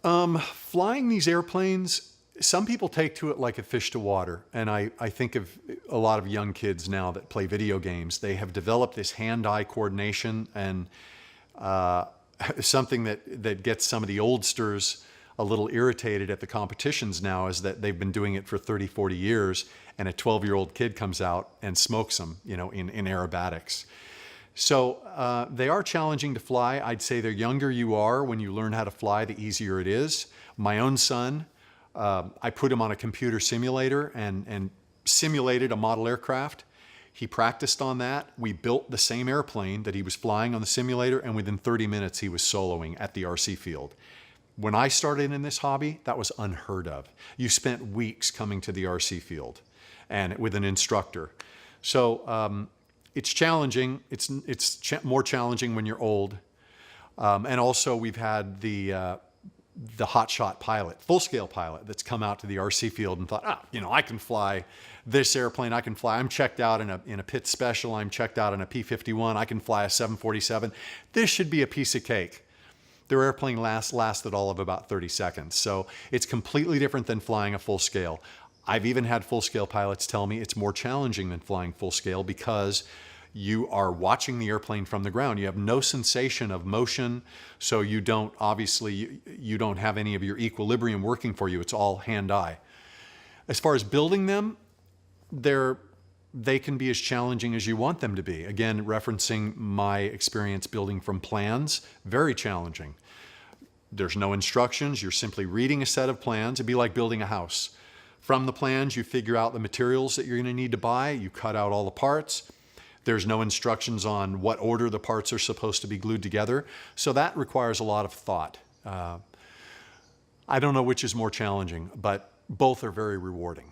Flying these airplanes, some people take to it like a fish to water. And I think of a lot of young kids now that play video games. They have developed this hand-eye coordination, and something that gets some of the oldsters a little irritated at the competitions now is that they've been doing it for 30, 40 years, and a 12-year-old kid comes out and smokes them, you know, in aerobatics. So they are challenging to fly. I'd say the younger you are when you learn how to fly, the easier it is. My own son, I put him on a computer simulator and simulated a model aircraft. He practiced on that. We built the same airplane that he was flying on the simulator, and within 30 minutes he was soloing at the RC field. When I started in this hobby, that was unheard of. You spent weeks coming to the RC field and with an instructor. So it's challenging. It's more challenging when you're old. And also we've had the hotshot pilot, full-scale pilot, that's come out to the RC field and thought, you know, I can fly this airplane. I can fly. I'm checked out in a Pitt Special. I'm checked out in a P-51. I can fly a 747. This should be a piece of cake. Their airplane lasted all of about 30 seconds. So it's completely different than flying a full scale. I've even had full scale pilots tell me it's more challenging than flying full scale because you are watching the airplane from the ground. You have no sensation of motion, so you don't, obviously, you don't have any of your equilibrium working for you. It's all hand-eye. As far as building them, they can be as challenging as you want them to be. Again, referencing my experience building from plans, very challenging. There's no instructions. You're simply reading a set of plans. It'd be like building a house. From the plans, you figure out the materials that you're going to need to buy. You cut out all the parts. There's no instructions on what order the parts are supposed to be glued together. So that requires a lot of thought. I don't know which is more challenging, but both are very rewarding.